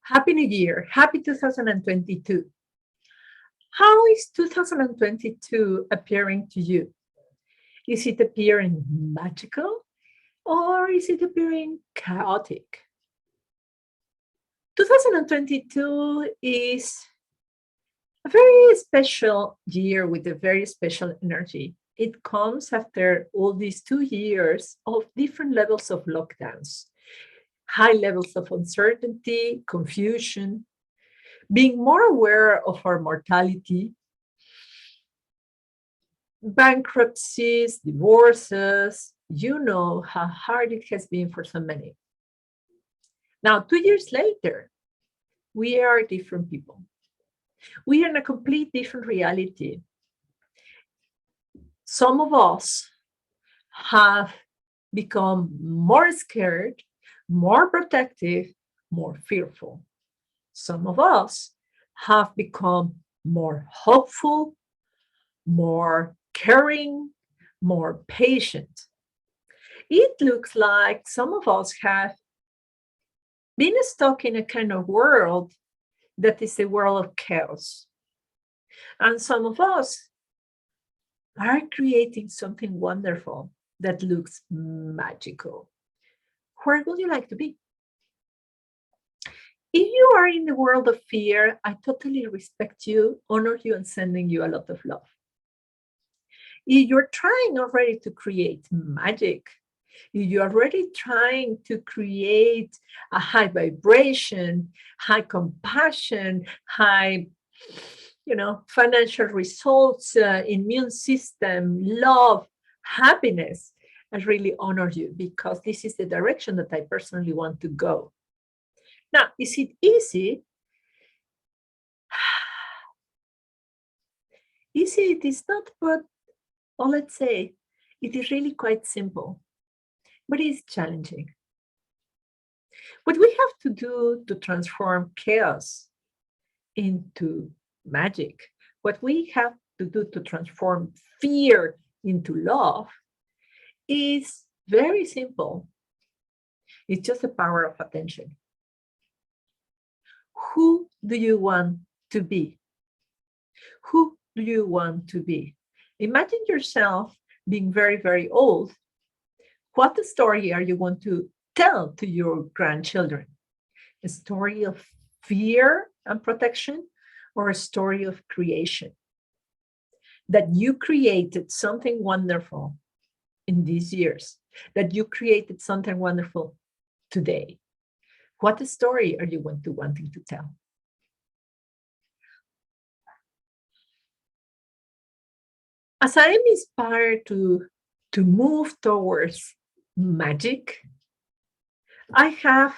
Happy New Year. Happy 2022. How is 2022 appearing to you? Is it appearing magical or is it appearing chaotic? 2022 is a very special year with a very special energy. It comes after all these 2 years of different levels of lockdowns, high levels of uncertainty, confusion, being more aware of our mortality, bankruptcies, divorces. You know how hard it has been for so many. Now, 2 years later, we are different people. We are in a complete different reality. Some of us have become more scared, more protective, more fearful. Some of us have become more hopeful, more caring, more patient. It looks like some of us have been stuck in a kind of world that is a world of chaos. And some of us are creating something wonderful that looks magical. Where would you like to be? If you are in the world of fear, I totally respect you, honor you, and sending you a lot of love. If you're trying already to create magic, if you're already trying to create a high vibration, high compassion, high, financial results, immune system, love, happiness, I really honor you because this is the direction that I personally want to go. Now, is it easy? Easy it is not, but let's say it is really quite simple, but it's challenging. What we have to do to transform chaos into magic, what we have to do to transform fear into love is very simple. It's just the power of attention. Who do you want to be? Who do you want to be? Imagine yourself being very, very old. What story are you going to tell to your grandchildren? A story of fear and protection or a story of creation? That you created something wonderful in these years, that you created something wonderful today. What story are you wanting to tell? As I am inspired to move towards magic, I have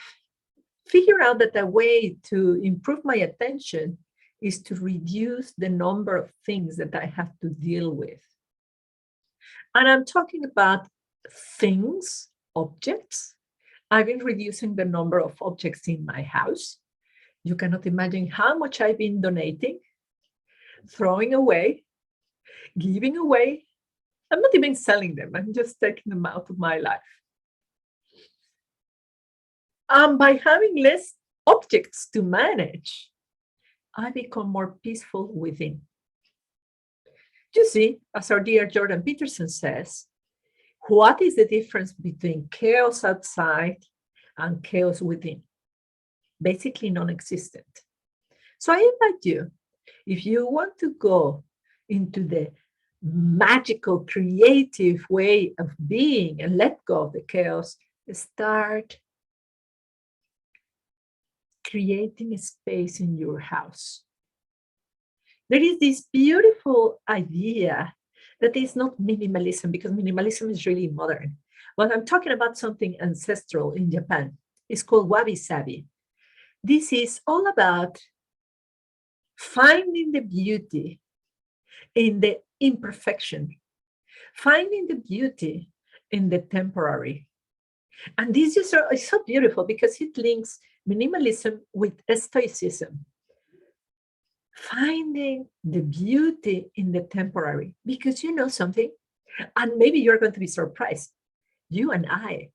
figured out that a way to improve my attention is to reduce the number of things that I have to deal with. And I'm talking about things, objects. I've been reducing the number of objects in my house. You cannot imagine how much I've been donating, throwing away, giving away. I'm not even selling them. I'm just taking them out of my life. By having less objects to manage, I become more peaceful within. You see, as our dear Jordan Peterson says, what is the difference between chaos outside and chaos within? Basically non-existent. So I invite you, if you want to go into the magical, creative way of being and let go of the chaos, start creating a space in your house. There is this beautiful idea that is not minimalism, because minimalism is really modern. But I'm talking about something ancestral in Japan. It's called wabi-sabi. This is all about finding the beauty in the imperfection, finding the beauty in the temporary. And this is so beautiful because it links minimalism with stoicism. Finding the beauty in the temporary, because you know something, and maybe you're going to be surprised. You and I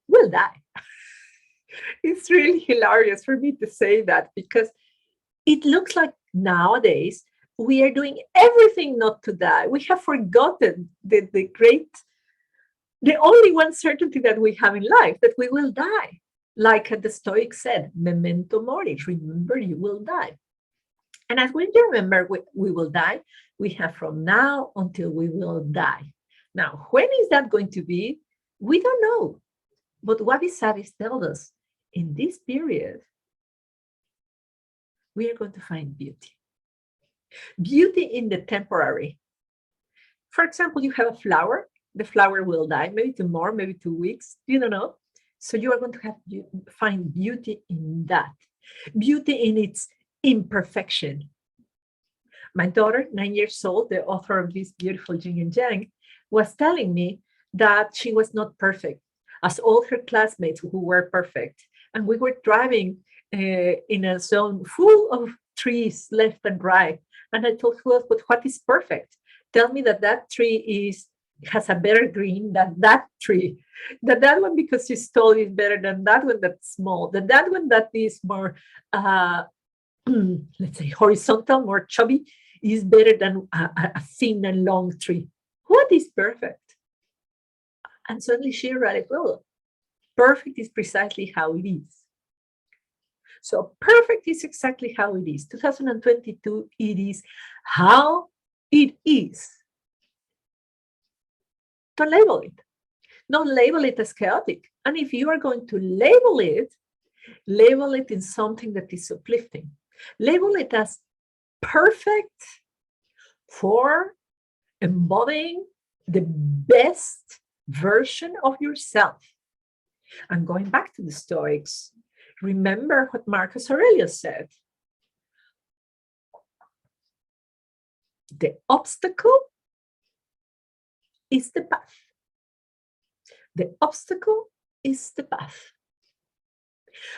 will die. It's really hilarious for me to say that because it looks like nowadays we are doing everything not to die. We have forgotten the only one certainty that we have in life, that we will die. Like the Stoics said, memento mori, remember you will die. And as we remember we will die, we have from now until we will die. Now, when is that going to be? We don't know. But Wabi Sabis tells us in this period, we are going to find beauty. Beauty in the temporary. For example, you have a flower, the flower will die, maybe tomorrow, maybe 2 weeks, you don't know. So you are going to find beauty in that, beauty in its imperfection. My daughter, 9 years old, the author of this beautiful Yin and Yang, was telling me that she was not perfect, as all her classmates who were perfect. And we were driving in a zone full of trees left and right. And I told her, but what is perfect? Tell me that tree has a better green than that tree. That one, because it's tall, is better than that one that's small. That one that is more, let's say, horizontal, more chubby, is better than a thin and long tree. What is perfect? And suddenly she realized, well, perfect is precisely how it is. So perfect is exactly how it is. 2022, it is how it is. Don't label it. Don't label it as chaotic. And if you are going to label it in something that is uplifting. Label it as perfect for embodying the best version of yourself. And going back to the Stoics, remember what Marcus Aurelius said. The obstacle is the path. The obstacle is the path.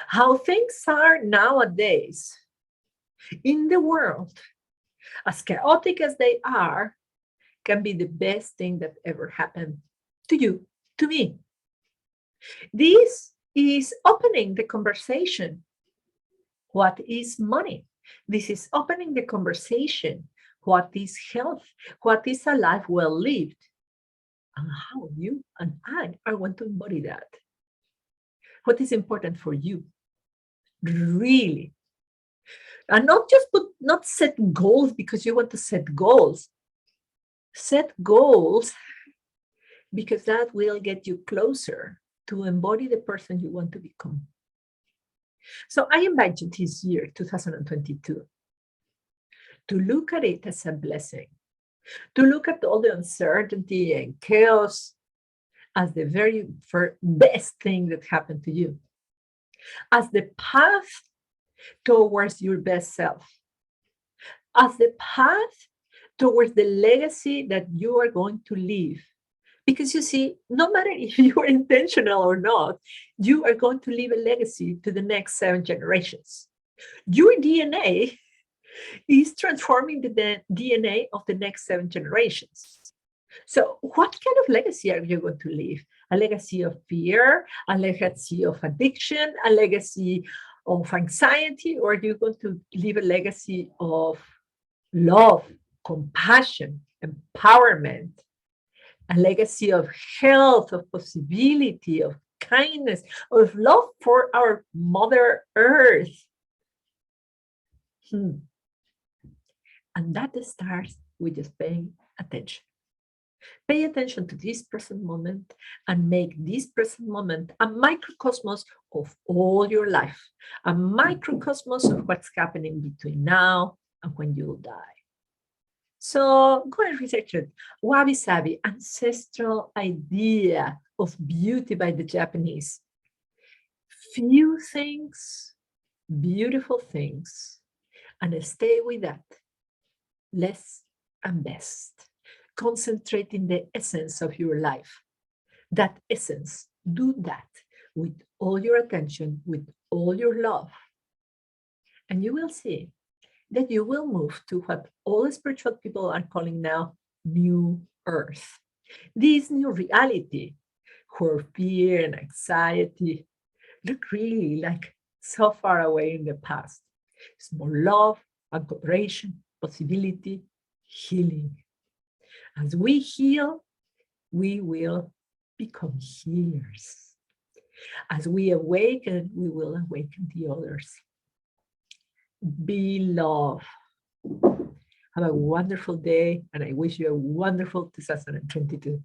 How things are nowadays in the world, as chaotic as they are, can be the best thing that ever happened to you, to me. This is opening the conversation. What is money? This is opening the conversation. What is health? What is a life well lived? And how you and I are going to embody that. What is important for you? Really. And not set goals because you want to set goals. Set goals because that will get you closer to embody the person you want to become. So I invite you this year, 2022, to look at it as a blessing, to look at all the uncertainty and chaos as the very best thing that happened to you, as the path towards your best self, as the path towards the legacy that you are going to leave. Because you see, no matter if you are intentional or not, you are going to leave a legacy to the next 7 generations. Your DNA is transforming the DNA of the next 7 generations. So what kind of legacy are you going to leave? A legacy of fear, a legacy of addiction, a legacy of anxiety, or are you going to leave a legacy of love, compassion, empowerment, a legacy of health, of possibility, of kindness, of love for our Mother Earth? And that starts with just paying attention. Pay attention to this present moment and make this present moment a microcosmos of all your life, a microcosmos of what's happening between now and when you die. So go and research it. Wabi Sabi, ancestral idea of beauty by the Japanese. Few things, beautiful things, and stay with that. Less and best. Concentrate in the essence of your life. That essence, do that with all your attention, with all your love. And you will see that you will move to what all spiritual people are calling now new earth. This new reality where fear and anxiety look really like so far away in the past. It's more love and cooperation, possibility, healing. As we heal, we will become healers. As we awaken, we will awaken the others. Be love. Have a wonderful day, and I wish you a wonderful 2022.